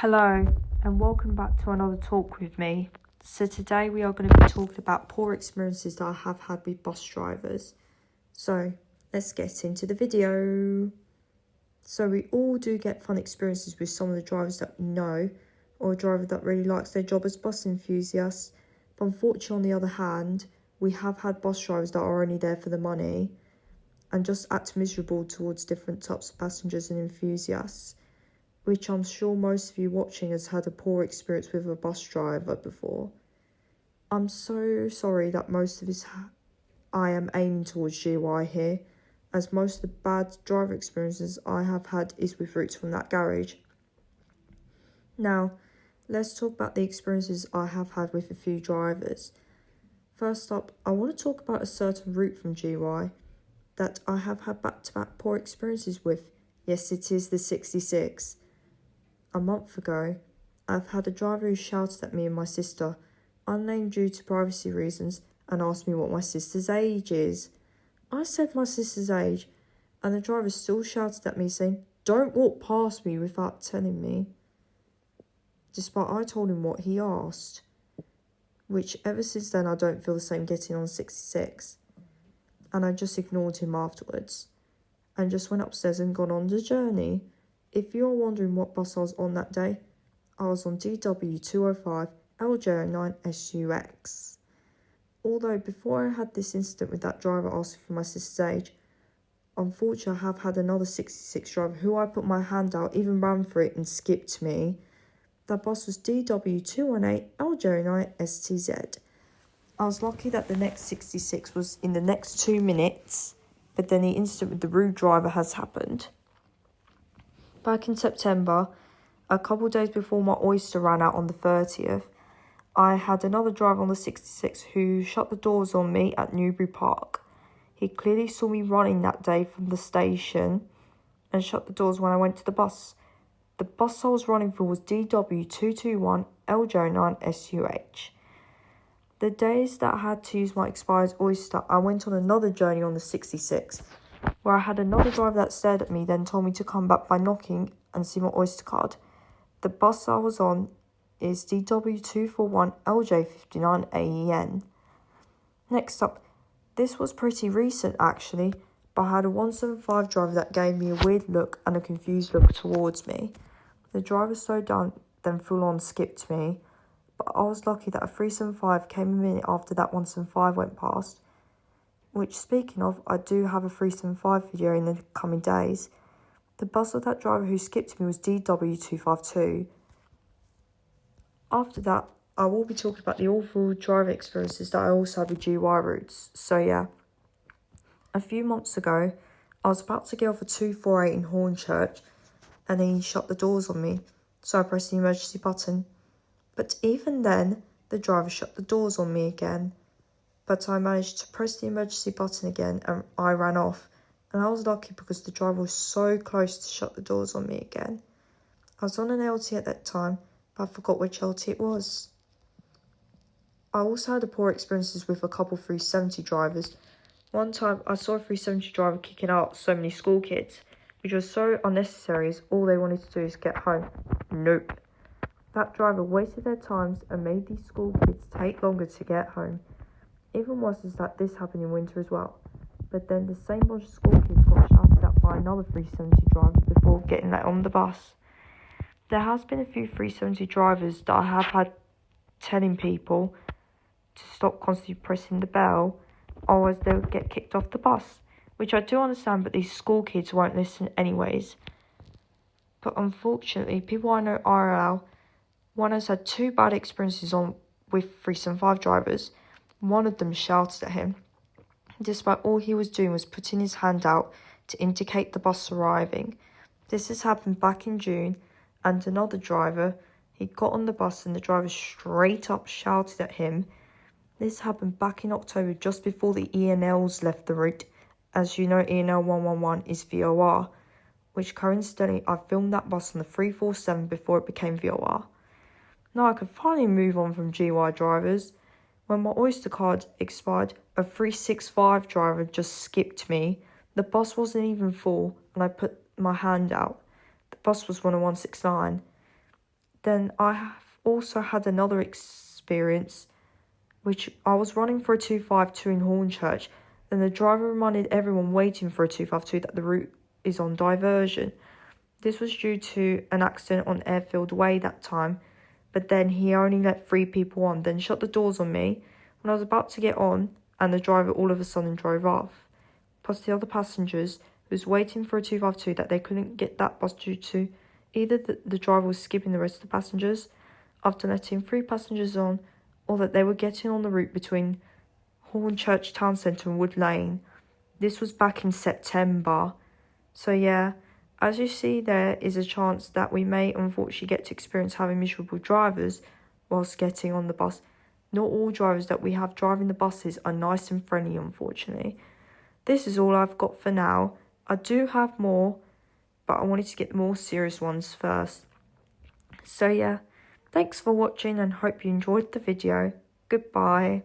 Hello, and welcome back to another talk with me. So today we are going to be talking about poor experiences that I have had with bus drivers. So let's get into the video. So we all do get fun experiences with some of the drivers that we know, or a driver that really likes their job as bus enthusiasts. But unfortunately, on the other hand, we have had bus drivers that are only there for the money and just act miserable towards different types of passengers and enthusiasts, which I'm sure most of you watching has had a poor experience with a bus driver before. I'm so sorry that most of this I am aiming towards GY here, as most of the bad driver experiences I have had is with routes from that garage. Now, let's talk about the experiences I have had with a few drivers. First up, I want to talk about a certain route from GY that I have had back-to-back poor experiences with. Yes, it is the 66. A month ago, I've had a driver who shouted at me and my sister, unnamed due to privacy reasons, and asked me what my sister's age is. I said my sister's age, and the driver still shouted at me saying, "Don't walk past me without telling me," despite I told him what he asked, which ever since then I don't feel the same getting on 66. And I just ignored him afterwards, and just went upstairs and got on the journey. If you're wondering what bus I was on that day, I was on DW205 LJ09SUX. Although before I had this incident with that driver asking for my sister's age, unfortunately I have had another 66 driver who I put my hand out, even ran for it and skipped me. That bus was DW218 LJ09STZ. I was lucky that the next 66 was in the next 2 minutes, but then the incident with the rude driver has happened. Back in September, a couple days before my Oyster ran out on the 30th, I had another driver on the 66 who shut the doors on me at Newbury Park. He clearly saw me running that day from the station and shut the doors when I went to the bus. The bus I was running for was DW221 LJ09SUH. The days that I had to use my expired Oyster, I went on another journey on the 66, where I had another driver that stared at me, then told me to come back by knocking and see my Oyster card. The bus I was on is DW241 LJ59 AEN. Next up, this was pretty recent actually, but I had a 175 driver that gave me a weird look and a confused look towards me. The driver slowed down, then full on skipped me, but I was lucky that a 375 came a minute after that 175 went past. Which, speaking of, I do have a 375 video in the coming days. The bus of that driver who skipped me was DW252. After that, I will be talking about the awful driver experiences that I also had with GY routes. So yeah, a few months ago, I was about to get off a 248 in Hornchurch, and he shut the doors on me, so I pressed the emergency button. But even then, the driver shut the doors on me again. But I managed to press the emergency button again and I ran off. And I was lucky because the driver was so close to shut the doors on me again. I was on an LT at that time, but I forgot which LT it was. I also had poor experiences with a couple 370 drivers. One time I saw a 370 driver kicking out so many school kids, which was so unnecessary as all they wanted to do is get home. Nope. That driver wasted their times and made these school kids take longer to get home. Even worse is that this happened in winter as well. But then the same bunch of school kids got shouted at by another 370 driver before getting let on the bus. There has been a few 370 drivers that I have had telling people to stop constantly pressing the bell, otherwise they would get kicked off the bus. Which I do understand, but these school kids won't listen anyways. But unfortunately, people I know IRL, one has had 2 bad experiences with 375 drivers. One of them shouted at him, despite all he was doing was putting his hand out to indicate the bus arriving. This has happened back in June, and another driver, he got on the bus and the driver straight up shouted at him. This happened back in October, just before the ENLs left the route. As you know, ENL 111 is VOR, which coincidentally I filmed that bus on the 347 before it became VOR. Now I could finally move on from GY drivers. When my Oyster card expired, a 365 driver just skipped me. The bus wasn't even full, and I put my hand out. The bus was 10169. Then I have also had another experience, which I was running for a 252 in Hornchurch, and the driver reminded everyone waiting for a 252 that the route is on diversion. This was due to an accident on Airfield Way that time, but then he only let 3 people on, then shut the doors on me when I was about to get on, and the driver all of a sudden drove off. Plus the other passengers who was waiting for a 252 that they couldn't get that bus due to either the driver was skipping the rest of the passengers after letting 3 passengers on, or that they were getting on the route between Hornchurch Town Centre and Wood Lane. This was back in September. So yeah, as you see, there is a chance that we may unfortunately get to experience having miserable drivers whilst getting on the bus. Not all drivers that we have driving the buses are nice and friendly, unfortunately. This is all I've got for now. I do have more, but I wanted to get the more serious ones first. So yeah, thanks for watching and hope you enjoyed the video. Goodbye.